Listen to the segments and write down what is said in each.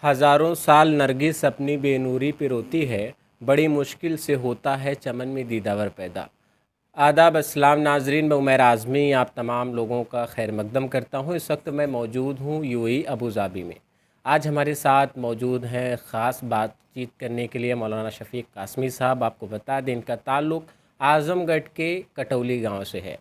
ہزاروں سال نرگس اپنی بے نوری پہ روتی ہے، بڑی مشکل سے ہوتا ہے چمن میں دیداور پیدا۔ آداب السلام ناظرین، میں عمیر اعظمی آپ تمام لوگوں کا خیر مقدم کرتا ہوں۔ اس وقت میں موجود ہوں ابوظہبی میں۔ آج ہمارے ساتھ موجود ہیں خاص بات چیت کرنے کے لیے مولانا شفیق قاسمی صاحب۔ آپ کو بتا دیں ان کا تعلق اعظم گڑھ کے کٹولی گاؤں سے ہے۔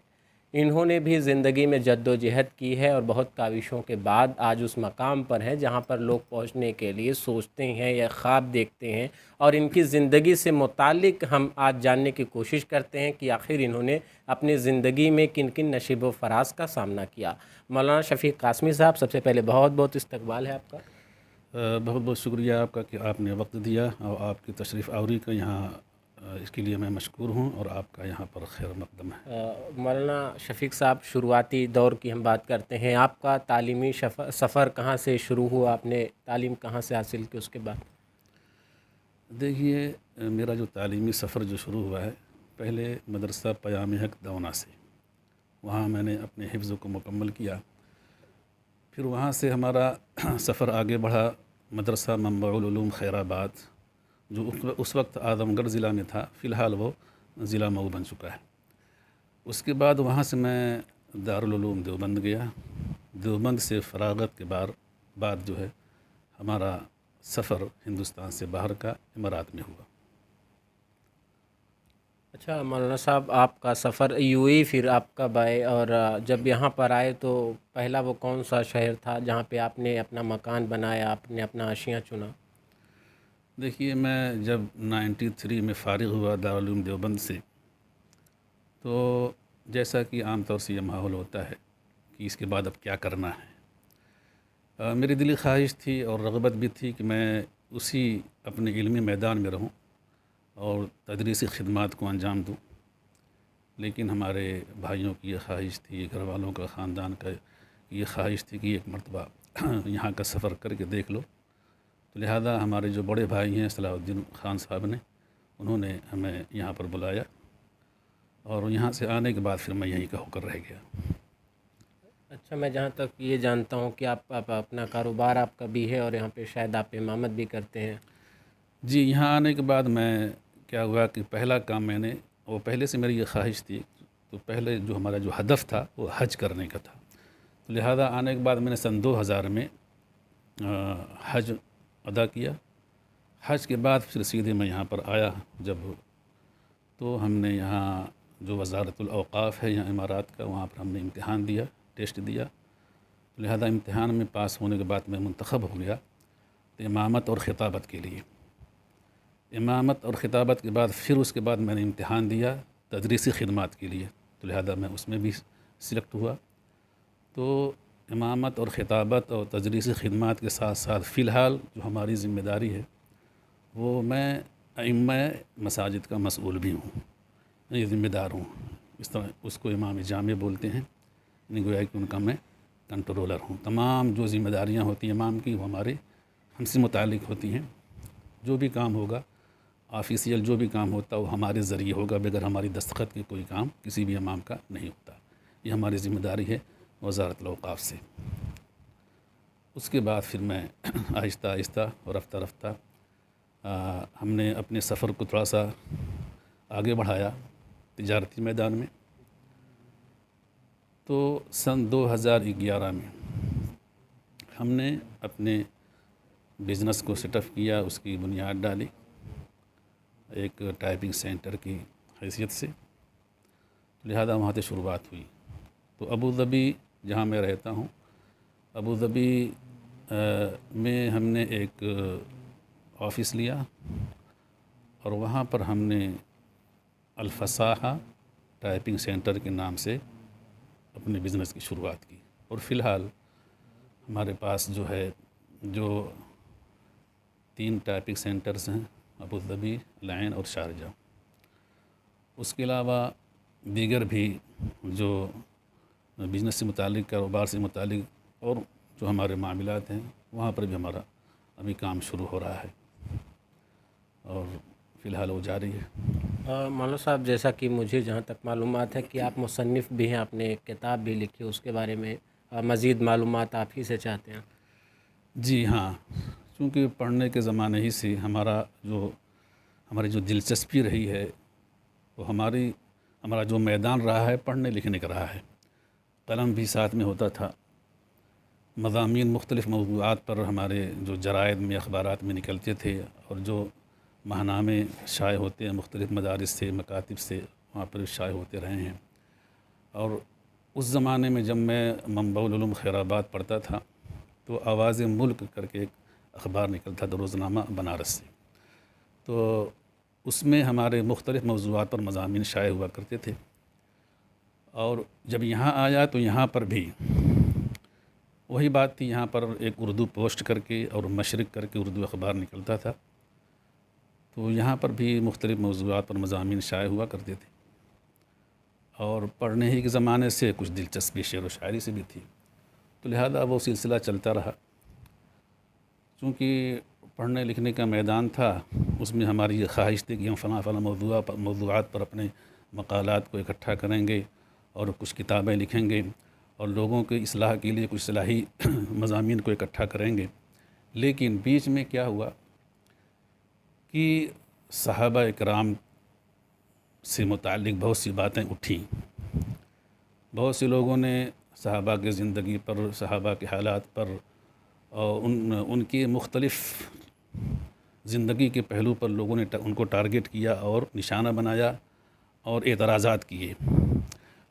انہوں نے بھی زندگی میں جد و جہد کی ہے اور بہت کاوشوں کے بعد آج اس مقام پر ہیں جہاں پر لوگ پہنچنے کے لیے سوچتے ہیں یا خواب دیکھتے ہیں، اور ان کی زندگی سے متعلق ہم آج جاننے کی کوشش کرتے ہیں کہ آخر انہوں نے اپنی زندگی میں کن کن نشیب و فراز کا سامنا کیا۔ مولانا شفیق قاسمی صاحب، سب سے پہلے بہت بہت استقبال ہے آپ کا۔ بہت بہت شکریہ آپ کا کہ آپ نے وقت دیا، اور آپ کی تشریف آوری کا یہاں اس کے لیے میں مشکور ہوں، اور آپ کا یہاں پر خیر مقدم ہے۔ مولانا شفیق صاحب، شروعاتی دور کی ہم بات کرتے ہیں۔ آپ کا تعلیمی سفر کہاں سے شروع ہوا؟ آپ نے تعلیم کہاں سے حاصل کی اس کے بعد؟ دیکھیے، میرا جو تعلیمی سفر جو شروع ہوا ہے، پہلے مدرسہ پیام حق دونا سے، وہاں میں نے اپنے حفظ کو مکمل کیا۔ پھر وہاں سے ہمارا سفر آگے بڑھا مدرسہ منبع العلوم خیر آباد، جو اس وقت اعظم گڑھ ضلع میں تھا، فی الحال وہ ضلع مئو بن چکا ہے۔ اس کے بعد وہاں سے میں دارالعلوم دیوبند گیا۔ دیوبند سے فراغت کے بعد جو ہے ہمارا سفر ہندوستان سے باہر کا امارات میں ہوا۔ اچھا مولانا صاحب، آپ کا سفر پھر آپ کب آئے، اور جب یہاں پر آئے تو پہلا وہ کون سا شہر تھا جہاں پہ آپ نے اپنا مکان بنایا، آپ نے اپنا آشیاں چنا؟ دیکھیے، میں جب 93 میں فارغ ہوا دارالعلوم دیوبند سے، تو جیسا کہ عام طور سے یہ ماحول ہوتا ہے کہ اس کے بعد اب کیا کرنا ہے، میری دلی خواہش تھی اور رغبت بھی تھی کہ میں اسی اپنے علمی میدان میں رہوں اور تدریسی خدمات کو انجام دوں، لیکن ہمارے بھائیوں کی یہ خواہش تھی، گھر والوں کا، خاندان کا یہ خواہش تھی کہ ایک مرتبہ یہاں کا سفر کر کے دیکھ لو۔ تو لہذا ہمارے جو بڑے بھائی ہیں صلاح الدین خان صاحب نے، انہوں نے ہمیں یہاں پر بلایا، اور یہاں سے آنے کے بعد پھر میں یہیں کا ہو کر رہ گیا۔ اچھا، میں جہاں تک یہ جانتا ہوں کہ آپ اپنا کاروبار آپ کا بھی ہے، اور یہاں پہ شاید آپ امامت بھی کرتے ہیں۔ جی، یہاں آنے کے بعد میں کیا ہوا کہ پہلا کام میں نے، وہ پہلے سے میری یہ خواہش تھی، تو پہلے جو ہمارا جو ہدف تھا وہ حج کرنے کا تھا، تو لہذا آنے کے بعد میں نے سن 2000 میں حج ادا کیا۔ حج کے بعد پھر سیدھے میں یہاں پر آیا جب، تو ہم نے یہاں جو وزارت الاوقاف ہے یہاں امارات کا، وہاں پر ہم نے امتحان دیا، ٹیسٹ دیا، لہذا امتحان میں پاس ہونے کے بعد میں منتخب ہو گیا امامت اور خطابت کے لیے۔ امامت اور خطابت کے بعد پھر اس کے بعد میں نے امتحان دیا تدریسی خدمات کے لیے، تو لہذا میں اس میں بھی سلیکٹ ہوا۔ تو امامت اور خطابت اور تدریسی خدمات کے ساتھ ساتھ فی الحال جو ہماری ذمہ داری ہے، وہ میں ائمہ مساجد کا مسئول بھی ہوں، یہ ذمہ دار ہوں، اس طرح اس کو امام جامع بولتے ہیں، یعنی گویا کہ ان کا میں کنٹرولر ہوں۔ تمام جو ذمہ داریاں ہوتی ہیں امام کی، وہ ہم سے متعلق ہوتی ہیں۔ جو بھی کام ہوگا، آفیسیل جو بھی کام ہوتا ہے، وہ ہمارے ذریعے ہوگا، بغیر ہماری دستخط کے کوئی کام کسی بھی امام کا نہیں ہوتا۔ یہ ہماری ذمہ داری ہے وزارت الاوقاف سے۔ اس کے بعد پھر میں آہستہ آہستہ اور رفتہ رفتہ ہم نے اپنے سفر کو تھوڑا سا آگے بڑھایا تجارتی میدان میں۔ تو سن 2011 میں ہم نے اپنے بزنس کو سیٹ اپ کیا، اس کی بنیاد ڈالی ایک ٹائپنگ سینٹر کی حیثیت سے، لہذا وہاں سے شروعات ہوئی۔ تو ابوظہبی جہاں میں رہتا ہوں، ابوظہبی میں ہم نے ایک آفس لیا، اور وہاں پر ہم نے الفصاحہ ٹائپنگ سینٹر کے نام سے اپنے بزنس کی شروعات کی، اور فی الحال ہمارے پاس جو ہے 3 ٹائپنگ سینٹرز ہیں، ابوظہبی، العین اور شارجہ۔ اس کے علاوہ دیگر بھی جو بزنس سے متعلق، کاروبار سے متعلق اور جو ہمارے معاملات ہیں، وہاں پر بھی ہمارا ابھی کام شروع ہو رہا ہے، اور فی الحال وہ جاری ہے۔ مولانا صاحب، جیسا کہ مجھے جہاں تک معلومات ہے کہ آپ مصنف بھی ہیں، آپ نے ایک کتاب بھی لکھی، اس کے بارے میں مزید معلومات آپ ہی سے چاہتے ہیں۔ جی ہاں، چونکہ پڑھنے کے زمانے ہی سے ہماری جو دلچسپی رہی ہے وہ ہمارا جو میدان رہا ہے پڑھنے لکھنے کا رہا ہے. قلم بھی ساتھ میں ہوتا تھا. مضامین مختلف موضوعات پر ہمارے جو جرائد میں اخبارات میں نکلتے تھے، اور جو ماہنامے شائع ہوتے ہیں مختلف مدارس سے مکاتب سے، وہاں پر شائع ہوتے رہے ہیں. اور اس زمانے میں جب میں منبع العلوم خیر آباد پڑھتا تھا تو آواز ملک کر کے ایک اخبار نکلتا تھا روزنامہ بنارس سے، تو اس میں ہمارے مختلف موضوعات پر مضامین شائع ہوا کرتے تھے. اور جب یہاں آیا تو یہاں پر بھی وہی بات تھی. یہاں پر ایک اردو پوسٹ کر کے اور مشرق کر کے اردو اخبار نکلتا تھا، تو یہاں پر بھی مختلف موضوعات پر مضامین شائع ہوا کرتے تھے. اور پڑھنے ہی کے زمانے سے کچھ دلچسپی شعر و شاعری سے بھی تھی، تو لہذا وہ سلسلہ چلتا رہا. چونکہ پڑھنے لکھنے کا میدان تھا، اس میں ہماری یہ خواہش تھی کہ ہم فلاں فلاں موضوعات پر اپنے مقالات کو اکٹھا کریں گے اور کچھ کتابیں لکھیں گے اور لوگوں کی اصلاح کے لیے کچھ اصلاحی مضامین کو اکٹھا کریں گے. لیکن بیچ میں کیا ہوا کہ صحابہ اکرام سے متعلق بہت سی باتیں اٹھیں. بہت سے لوگوں نے صحابہ کی زندگی پر، صحابہ کے حالات پر اور ان کی مختلف زندگی کے پہلو پر لوگوں نے ان کو ٹارگٹ کیا اور نشانہ بنایا اور اعتراضات کیے.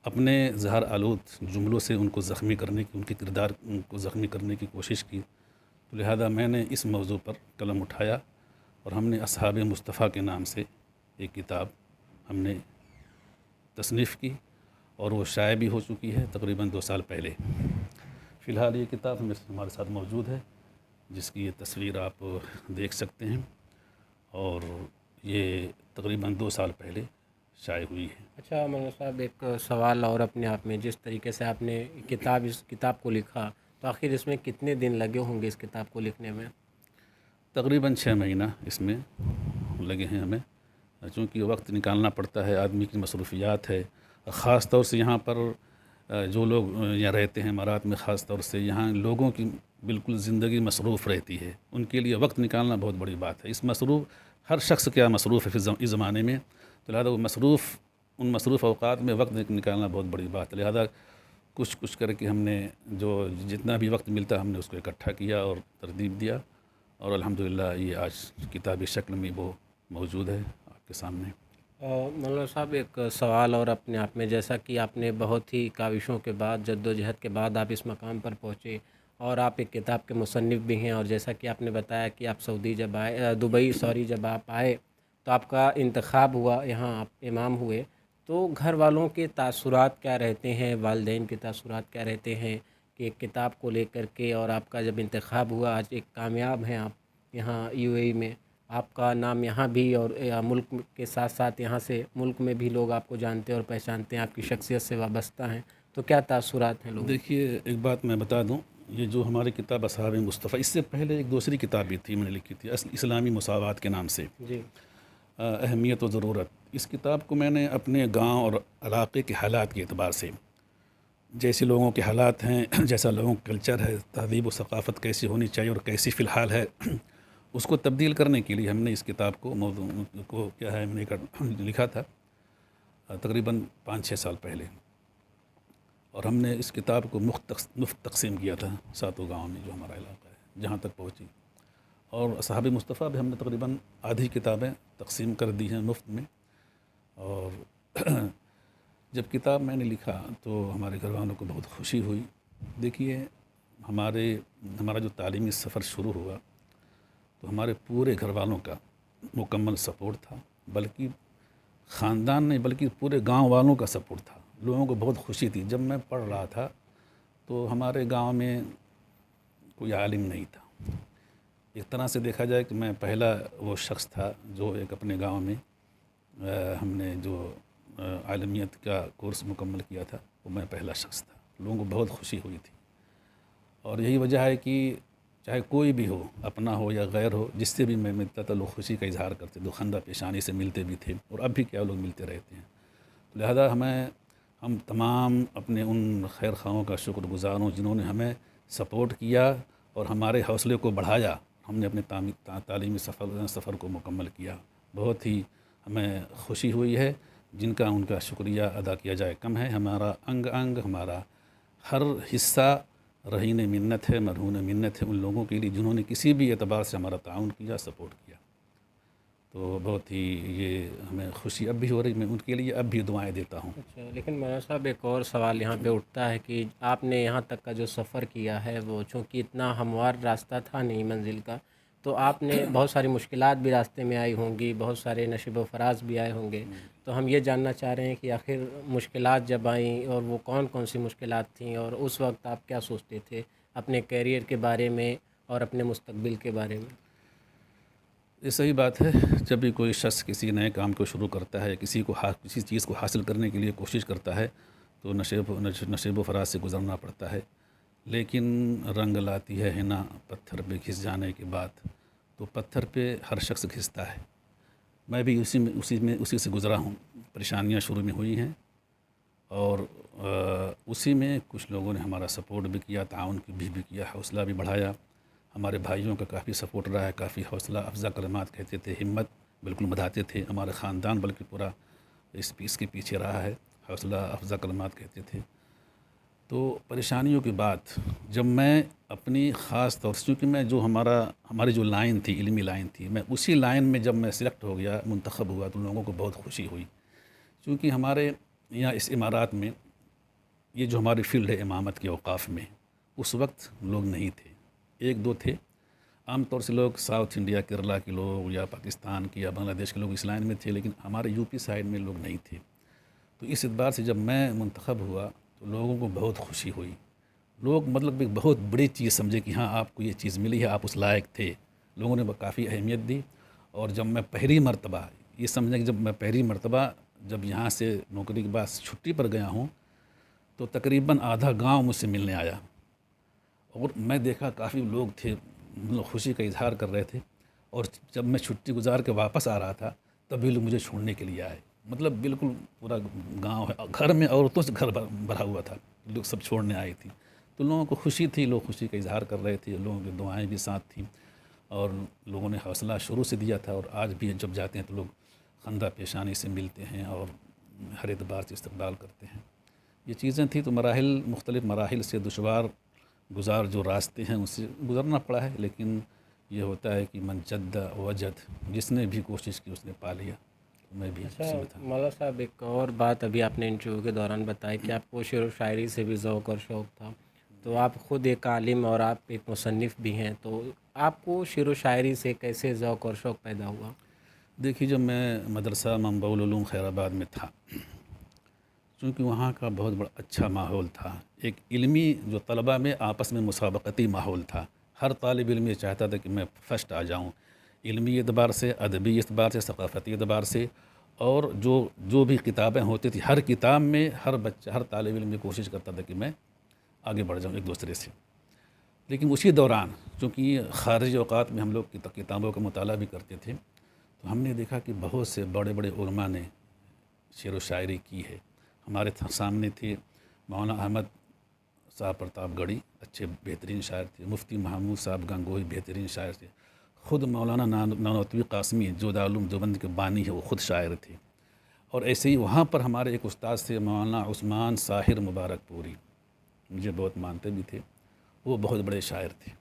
اپنے زہر آلود جملوں سے ان کو زخمی کرنے کی، ان کے کردار کو زخمی کرنے کی کوشش کی. تو لہذا میں نے اس موضوع پر قلم اٹھایا اور ہم نے اصحاب مصطفیٰ کے نام سے ایک کتاب ہم نے تصنیف کی، اور وہ شائع بھی ہو چکی ہے تقریباً 2 سال پہلے. فی الحال یہ کتاب ہمارے ساتھ موجود ہے، جس کی یہ تصویر آپ دیکھ سکتے ہیں، اور یہ تقریباً 2 سال پہلے شائع ہوئی ہے. اچھا مولانا صاحب، ایک سوال اور اپنے آپ میں، جس طریقے سے آپ نے اس کتاب کو لکھا، تو آخر اس میں کتنے دن لگے ہوں گے اس کتاب کو لکھنے میں؟ تقریباً 6 مہینہ اس میں لگے ہیں ہمیں، چونکہ وقت نکالنا پڑتا ہے، آدمی کی مصروفیات ہے. خاص طور سے یہاں پر جو لوگ یہاں رہتے ہیں امارات میں، خاص طور سے یہاں لوگوں کی بالکل زندگی مصروف رہتی ہے. ان کے لیے وقت نکالنا بہت بڑی بات ہے. ہر شخص کیا مصروف ہے اس زمانے میں، تو لہذا ان مصروف اوقات میں وقت نکالنا بہت بڑی بات ہے. لہذا کچھ کر کے ہم نے جتنا بھی وقت ملتا ہم نے اس کو اکٹھا کیا اور ترتیب دیا، اور الحمدللہ یہ آج کتابی شکل میں وہ موجود ہے آپ کے سامنے. مولانا صاحب، ایک سوال اور اپنے آپ میں، جیسا کہ آپ نے بہت ہی کاوشوں کے بعد، جد و جہد کے بعد آپ اس مقام پر پہنچے، اور آپ ایک کتاب کے مصنف بھی ہیں، اور جیسا کہ آپ نے بتایا کہ آپ دبئی جب آپ آئے تو آپ کا انتخاب ہوا، یہاں آپ امام ہوئے، تو گھر والوں کے تاثرات کیا رہتے ہیں، والدین کے تاثرات کیا رہتے ہیں کہ ایک کتاب کو لے کر کے، اور آپ کا جب انتخاب ہوا، آج ایک کامیاب ہیں آپ یہاں UAE میں، آپ کا نام یہاں بھی اور ملک کے ساتھ ساتھ یہاں سے ملک میں بھی لوگ آپ کو جانتے ہیں اور پہچانتے ہیں، آپ کی شخصیت سے وابستہ ہیں، تو کیا تاثرات ہیں لوگوں؟ دیکھیے، ایک بات میں بتا دوں، یہ جو ہماری کتاب اصحاب مصطفیٰ، اس سے پہلے ایک دوسری کتاب بھی تھی میں نے لکھی تھی اسلامی مساوات کے نام سے، جی. اہمیت و ضرورت. اس کتاب کو میں نے اپنے گاؤں اور علاقے کے حالات کے اعتبار سے، جیسے لوگوں کے حالات ہیں، جیسا لوگوں کا کلچر ہے، تہذیب و ثقافت کیسی ہونی چاہیے اور کیسی فی الحال ہے، اس کو تبدیل کرنے کے لیے ہم نے اس کتاب کو میں نے لکھا تھا تقریباً 5-6 سال پہلے. اور ہم نے اس کتاب کو مفت تقسیم کیا تھا 7 گاؤں میں جو ہمارا علاقہ ہے، جہاں تک پہنچی. اور اصحاب مصطفیٰ بھی ہم نے تقریباً آدھی کتابیں تقسیم کر دی ہیں مفت میں. اور جب کتاب میں نے لکھا تو ہمارے گھر والوں کو بہت خوشی ہوئی. دیکھیے، ہمارا جو تعلیمی سفر شروع ہوا تو ہمارے پورے گھر والوں کا مکمل سپورٹ تھا، بلکہ خاندان نہیں بلکہ پورے گاؤں والوں کا سپورٹ تھا. لوگوں کو بہت خوشی تھی. جب میں پڑھ رہا تھا تو ہمارے گاؤں میں کوئی عالم نہیں تھا. ایک طرح سے دیکھا جائے کہ میں پہلا وہ شخص تھا جو ایک اپنے گاؤں میں ہم نے جو عالمیت کا کورس مکمل کیا تھا، وہ میں پہلا شخص تھا. لوگوں کو بہت خوشی ہوئی تھی. اور یہی وجہ ہے کہ چاہے کوئی بھی ہو، اپنا ہو یا غیر ہو، جس سے بھی میں ملتا تھا لوگ خوشی کا اظہار کرتے تھے، خندہ پیشانی سے ملتے بھی تھے، اور اب بھی کیا لوگ ملتے رہتے ہیں. لہذا ہم تمام اپنے ان خیر خواہوں کا شکر گزار ہوں جنہوں نے ہمیں سپورٹ کیا اور ہمارے حوصلے کو بڑھایا. ہم نے اپنے تعلیمی سفر کو مکمل کیا. بہت ہی ہمیں خوشی ہوئی ہے، جن کا ان کا شکریہ ادا کیا جائے کم ہے. ہمارا انگ انگ، ہمارا ہر حصہ رہین منت ہے، مرہون منت ہے ان لوگوں کے لیے جنہوں نے کسی بھی اعتبار سے ہمارا تعاون کیا، سپورٹ کیا. تو بہت ہی یہ ہمیں خوشی اب بھی ہو رہی، میں ان کے لیے اب بھی دعائیں دیتا ہوں. اچھا، لیکن مولانا صاحب ایک اور سوال یہاں پہ اٹھتا ہے کہ آپ نے یہاں تک کا جو سفر کیا ہے وہ چونکہ اتنا ہموار راستہ تھا نہیں منزل کا، تو آپ نے بہت ساری مشکلات بھی راستے میں آئی ہوں گی، بہت سارے نشیب و فراز بھی آئے ہوں گے. تو ہم یہ جاننا چاہ رہے ہیں کہ آخر مشکلات جب آئیں اور وہ کون کون سی مشکلات تھیں، اور اس وقت آپ کیا سوچتے تھے اپنے کیریئر کے بارے میں اور اپنے مستقبل کے بارے میں؟ یہ صحیح بات ہے، جب بھی کوئی شخص کسی نئے کام کو شروع کرتا ہے، کسی چیز کو حاصل کرنے کے لیے کوشش کرتا ہے تو نشیب و فراز سے گزرنا پڑتا ہے. لیکن رنگ لاتی ہے حنا پتھر پہ گھس جانے کے بعد، تو پتھر پہ ہر شخص گھستا ہے. میں بھی اسی سے گزرا ہوں. پریشانیاں شروع میں ہوئی ہیں اور اسی میں کچھ لوگوں نے ہمارا سپورٹ بھی کیا، تعاون بھی کیا، حوصلہ بھی بڑھایا. ہمارے بھائیوں کا کافی سپورٹ رہا ہے، کافی حوصلہ افزا کلمات کہتے تھے، ہمت بالکل بڑھاتے تھے. ہمارے خاندان بلکہ پورا اس کے پیچھے رہا ہے، حوصلہ افزا کلمات کہتے تھے. تو پریشانیوں کے بعد جب میں اپنی خاص طور سے، چونکہ میں ہماری جو لائن تھی، علمی لائن تھی، میں اسی لائن میں جب میں سلیکٹ ہو گیا، منتخب ہوا، تو لوگوں کو بہت خوشی ہوئی. چونکہ ہمارے یہاں اس امارات میں یہ جو ہماری فیلڈ ہے امامت کے اوقاف میں، اس وقت لوگ نہیں تھے. ایک دو تھے. عام طور سے لوگ ساؤتھ انڈیا، کیرلا کے لوگ یا پاکستان کے یا بنگلہ دیش کے لوگ اس لائن میں تھے، لیکن ہمارے یو پی سائڈ میں لوگ نہیں تھے. تو اس اعتبار سے جب میں منتخب ہوا تو لوگوں کو بہت خوشی ہوئی. لوگ مطلب ایک بہت بڑی چیز سمجھے کہ ہاں آپ کو یہ چیز ملی ہے، آپ اس لائق تھے. لوگوں نے کافی اہمیت دی. اور جب میں پہلی مرتبہ، یہ سمجھیں کہ جب میں پہلی مرتبہ جب یہاں سے نوکری کے بعد چھٹی پر گیا ہوں، تو تقریباً آدھا گاؤں مجھ سے ملنے آیا. اور میں دیکھا کافی لوگ تھے، مطلب خوشی کا اظہار کر رہے تھے. اور جب میں چھٹی گزار کے واپس آ رہا تھا تب بھی لوگ مجھے چھوڑنے کے لیے آئے. مطلب بالکل پورا گاؤں ہے، گھر میں عورتوں سے گھر بھرا ہوا تھا، لوگ سب چھوڑنے آئی تھی. تو لوگوں کو خوشی تھی، لوگ خوشی کا اظہار کر رہے تھے، لوگوں کی دعائیں بھی ساتھ تھیں. اور لوگوں نے حوصلہ شروع سے دیا تھا. اور آج بھی جب جاتے ہیں تو لوگ خندہ پیشانی سے ملتے ہیں اور ہر اعتبار سے استقبال کرتے ہیں. یہ چیزیں تھیں. تو مختلف مراحل سے دشوار گزار جو راستے ہیں ان سے گزرنا پڑا ہے. لیکن یہ ہوتا ہے کہ من جد وجد، جس نے بھی کوشش کی اس نے پا لیا. میں بھی اسی میں تھا. مولانا صاحب ایک اور بات ابھی آپ نے انٹرویو کے دوران بتائی کہ آپ کو شعر و شاعری سے بھی ذوق اور شوق تھا. تو آپ خود ایک عالم اور آپ ایک مصنف بھی ہیں، تو آپ کو شعر و شاعری سے کیسے ذوق اور شوق پیدا ہوا؟ دیکھیے، جب میں مدرسہ منبع العلوم خیر آباد میں تھا، چونکہ وہاں کا بہت بڑا اچھا ماحول تھا. ایک علمی جو طلباء میں آپس میں مسابقتی ماحول تھا. ہر طالب علم یہ چاہتا تھا کہ میں فرسٹ آ جاؤں، علمی اعتبار سے، ادبی اعتبار سے، ثقافتی اعتبار سے. اور جو بھی کتابیں ہوتی تھیں، ہر کتاب میں ہر طالب علم یہ کوشش کرتا تھا کہ میں آگے بڑھ جاؤں ایک دوسرے سے. لیکن اسی دوران چونکہ خارجی اوقات میں ہم لوگ کتابوں کا مطالعہ بھی کرتے تھے، تو ہم نے دیکھا کہ بہت سے بڑے بڑے علماء نے شعر و شاعری کی ہے. ہمارے سامنے تھے مولانا احمد صاحب پرتاپ گڑھی، اچھے بہترین شاعر تھے. مفتی محمود صاحب گنگوہی بہترین شاعر تھے. خود مولانا نانوتوی قاسمی جو دارالعلوم دیوبند کے بانی ہے، وہ خود شاعر تھے. اور ایسے ہی وہاں پر ہمارے ایک استاد تھے مولانا عثمان ساحر مبارک پوری، مجھے بہت مانتے بھی تھے. وہ بہت بڑے شاعر تھے.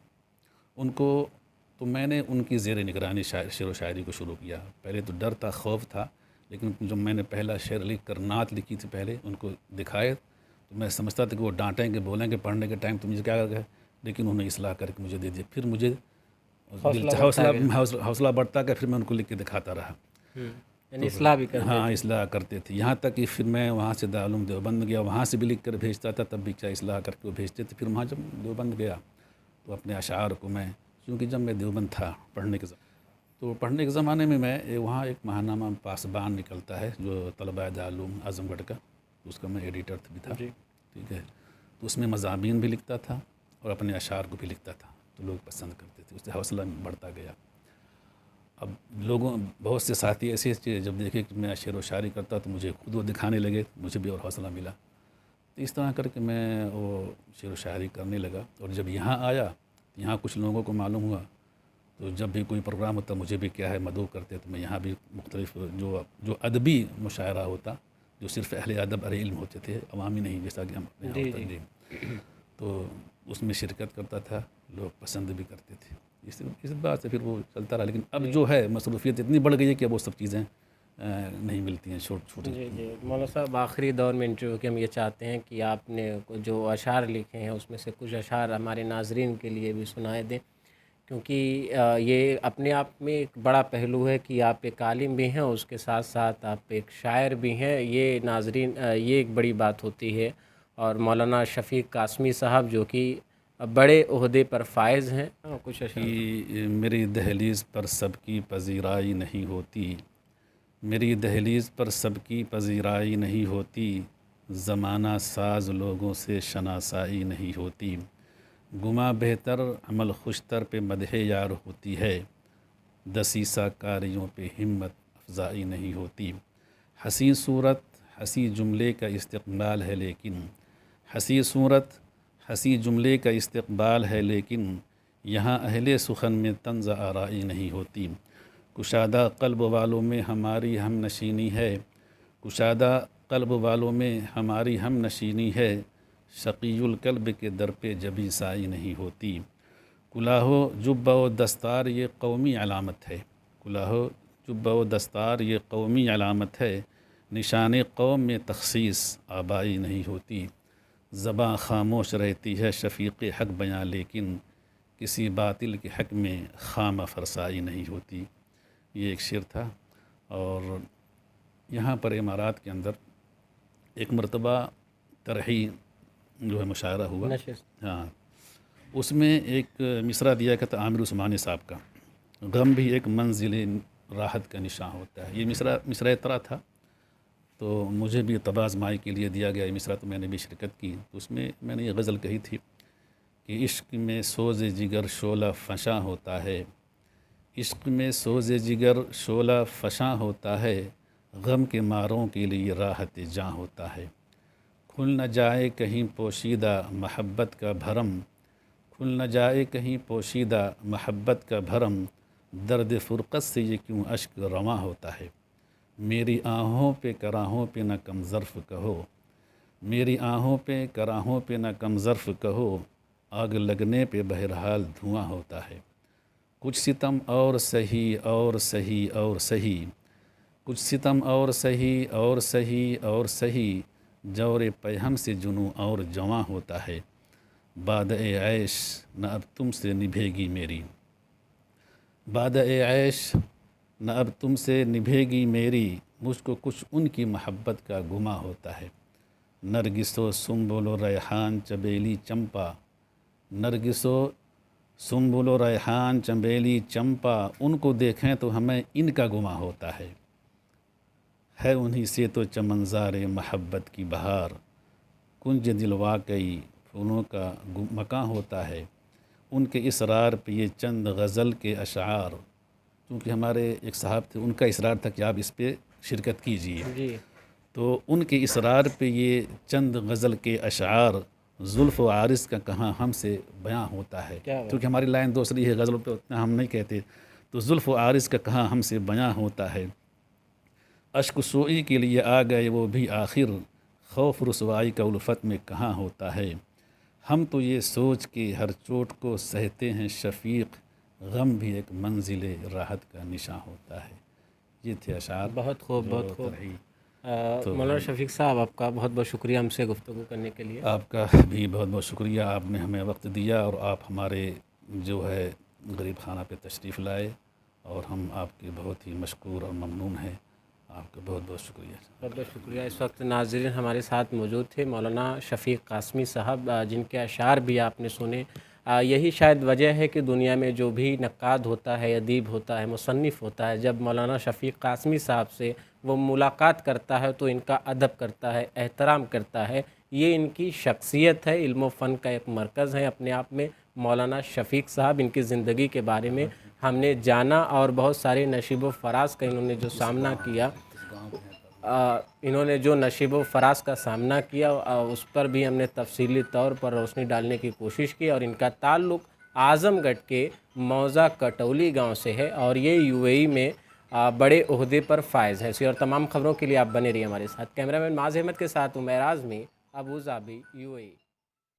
تو میں نے ان کی زیر نگرانی شعر و شاعری کو شروع کیا. پہلے تو ڈر تھا، خوف تھا. لیکن جب میں نے پہلا شعر لکھ کر نعت لکھی تھی، پہلے ان کو دکھائے، تو میں سمجھتا تھا کہ وہ ڈانٹیں گے، بولیں گے پڑھنے کے ٹائم تو مجھے کیا کر گئے. لیکن انہوں نے اصلاح کر کے مجھے دے دیا. پھر مجھے حوصلہ بڑھتا گیا. پھر میں ان کو لکھ کے دکھاتا رہا. یعنی اصلاح بھی کرتے ہاں، اصلاح کرتے تھے. یہاں تک کہ پھر میں وہاں سے دارالعلوم دیوبند گیا، وہاں سے بھی لکھ کر بھیجتا تھا، تب بھی کیا اصلاح کر کے وہ بھیجتے تھے. پھر وہاں جب دیوبند گیا تو اپنے اشعار کو میں، کیونکہ جب میں دیوبند تھا پڑھنے کے زمانے میں وہاں ایک ماہنامہ پاسبان نکلتا ہے جو طلباء دارالعلوم اعظم گڑھ کا، اس کا میں ایڈیٹر بھی تھا. ٹھیک ہے. تو اس میں مضامین بھی لکھتا تھا اور اپنے اشعار کو بھی لکھتا تھا. تو لوگ پسند کرتے تھے. اس سے حوصلہ بڑھتا گیا. اب بہت سے ساتھی ایسے جب دیکھے کہ میں شعر و شاعری کرتا تو مجھے خود وہ دکھانے لگے، مجھے بھی اور حوصلہ ملا. تو اس طرح کر کے میں وہ شعر و شاعری کرنے لگا. اور جب یہاں آیا، یہاں کچھ لوگوں کو معلوم ہوا، تو جب بھی کوئی پروگرام ہوتا مجھے بھی کیا ہے مدعو کرتے، تو میں یہاں بھی مختلف جو ادبی مشاعرہ ہوتا، جو صرف اہل ادب اہل علم ہوتے تھے، عوامی نہیں جیسا کہ ہم یہاں جی ہوتا جی، تو اس میں شرکت کرتا تھا، لوگ پسند بھی کرتے تھے۔ اس بات سے پھر وہ چلتا رہا، لیکن اب جو ہے مصروفیت اتنی بڑھ گئی ہے کہ اب وہ سب چیزیں نہیں ملتی ہیں، چھوٹی جی جی مولانا صاحب، آخری دور میں انٹرویو کے ہم یہ چاہتے ہیں کہ آپ نے جو اشعار لکھے ہیں اس میں سے کچھ اشعار ہمارے ناظرین کے لیے بھی سنائے دیں، کیونکہ یہ اپنے آپ میں ایک بڑا پہلو ہے کہ آپ ایک عالم بھی ہیں، اس کے ساتھ ساتھ آپ ایک شاعر بھی ہیں، یہ ناظرین یہ ایک بڑی بات ہوتی ہے۔ اور مولانا شفیق قاسمی صاحب جو کہ بڑے عہدے پر فائز ہیں، کچھ اشعار کہ میری دہلیز پر سب کی پذیرائی نہیں ہوتی، میری دہلیز پر سب کی پذیرائی نہیں ہوتی، زمانہ ساز لوگوں سے شناسائی نہیں ہوتی، گما بہتر عمل خوشتر پہ مدح یار ہوتی ہے، دسیسہ کاریوں پہ ہمت افزائی نہیں ہوتی، حسین صورت حسی جملے کا استقبال ہے لیکن، حسی صورت حسی جملے کا استقبال ہے لیکن، یہاں اہل سخن میں طنز آرائی نہیں ہوتی، کشادہ قلب والوں میں ہماری ہم نشینی ہے، کشادہ قلب والوں میں ہماری ہم نشینی ہے، شقی القلب کے در پہ جبیں سائی نہیں ہوتی، کلاہو جبہ و دستار یہ قومی علامت ہے، کلاہو جبہ و دستار یہ قومی علامت ہے، نشان قوم میں تخصیص آبائی نہیں ہوتی، زباں خاموش رہتی ہے شفیق حق بیاں لیکن، کسی باطل کے حق میں خامہ فرسائی نہیں ہوتی۔ یہ ایک شعر تھا۔ اور یہاں پر امارات کے اندر ایک مرتبہ طرحی جو ہے مشاعرہ ہوا، نشست۔ ہاں، اس میں ایک مصرع دیا گیا تھا عامر عثمانی صاحب کا، غم بھی ایک منزل راحت کا نشاں ہوتا ہے۔ یہ مصرع طرح تھا، تو مجھے بھی طبع آزمائی کے لیے دیا گیا یہ مصرع، تو میں نے بھی شرکت کی۔ تو اس میں میں نے یہ غزل کہی تھی کہ عشق میں سوز جگر شعلہ فشاں ہوتا ہے، عشق میں سوز جگر شعلہ فشاں ہوتا ہے، غم کے ماروں کے لیے راحت جاں ہوتا ہے، کھل نہ جائے کہیں پوشیدہ محبت کا بھرم، کھل نہ جائے کہیں پوشیدہ محبت کا بھرم، درد فرقت سے یہ کیوں اشک رواں ہوتا ہے، میری آہوں پہ کراہوں پہ نہ کم ظرف کہو، میری آہوں پہ کراہوں پہ نہ کم ظرف کہو، آگ لگنے پہ بہرحال دھواں ہوتا ہے، کچھ ستم اور سہی اور سہی اور سہی، کچھ ستم اور سہی اور سہی اور سہی، جور پیہم سے جنوں اور جواں ہوتا ہے، باد عیش نہ اب تم سے نبھے گی میری، باد عیش نہ اب تم سے نبھے گی میری، مجھ کو کچھ ان کی محبت کا گما ہوتا ہے، نرگس و سنبل و ریحان چنبیلی چمپا، نرگس و سنبل و ریحان چنبیلی چمپا، ان کو دیکھیں تو ہمیں ان کا گما ہوتا ہے انہی سے تو چمنزار محبت کی بہار، کنج دل واقعی پھولوں کا مکاں ہوتا ہے، ان کے اصرار پہ یہ چند غزل کے اشعار، کیونکہ ہمارے ایک صاحب تھے، ان کا اصرار تھا کہ آپ اس پہ شرکت کیجیے، جی تو ان کے اصرار پہ یہ چند غزل کے اشعار، زلف و عارض کا کہاں ہم سے بیاں ہوتا ہے، کیا بات۔ کیونکہ ہماری لائن دوسری ہے، غزلوں پہ اتنا ہم نہیں کہتے، تو زلف و عارض کا کہاں ہم سے بیاں ہوتا ہے، اشک سوئی کے لیے آ گئے وہ بھی آخر، خوف رسوائی کا الفت میں کہاں ہوتا ہے، ہم تو یہ سوچ کے ہر چوٹ کو سہتے ہیں شفیق، غم بھی ایک منزل راحت کا نشاں ہوتا ہے۔ یہ تھے اشعار۔ بہت خوب، جو بہت خوب۔ طرحی مولانا شفیق صاحب، آپ کا بہت بہت شکریہ ہم سے گفتگو کرنے کے لیے۔ آپ کا بھی بہت بہت شکریہ، آپ نے ہمیں وقت دیا اور آپ ہمارے جو ہے غریب خانہ پہ تشریف لائے، اور ہم آپ کے بہت ہی مشکور اور ممنون ہیں، آپ کا بہت بہت شکریہ۔ بہت بہت شکریہ۔ اس وقت ناظرین ہمارے ساتھ موجود تھے مولانا شفیق قاسمی صاحب، جن کے اشعار بھی آپ نے سنے۔ یہی شاید وجہ ہے کہ دنیا میں جو بھی نقاد ہوتا ہے، ادیب ہوتا ہے، مصنف ہوتا ہے، جب مولانا شفیق قاسمی صاحب سے وہ ملاقات کرتا ہے تو ان کا ادب کرتا ہے، احترام کرتا ہے۔ یہ ان کی شخصیت ہے، علم و فن کا ایک مرکز ہے اپنے آپ میں مولانا شفیق صاحب۔ ان کی زندگی کے بارے میں ہم نے جانا، اور بہت سارے نشیب و فراز کا انہوں نے جو سامنا کیا، انہوں نے جو نشیب و فراز کا سامنا کیا، اس پر بھی ہم نے تفصیلی طور پر روشنی ڈالنے کی کوشش کی، اور ان کا تعلق اعظم گڑھ کے موضع کٹولی گاؤں سے ہے اور یہ UAE میں بڑے عہدے پر فائز ہے۔ اسی اور تمام خبروں کے لیے آپ بنے رہیے ہمارے ساتھ۔ کیمرہ مین معاذ احمد کے ساتھ عمیر اعظمی، ابوظہبی، UAE۔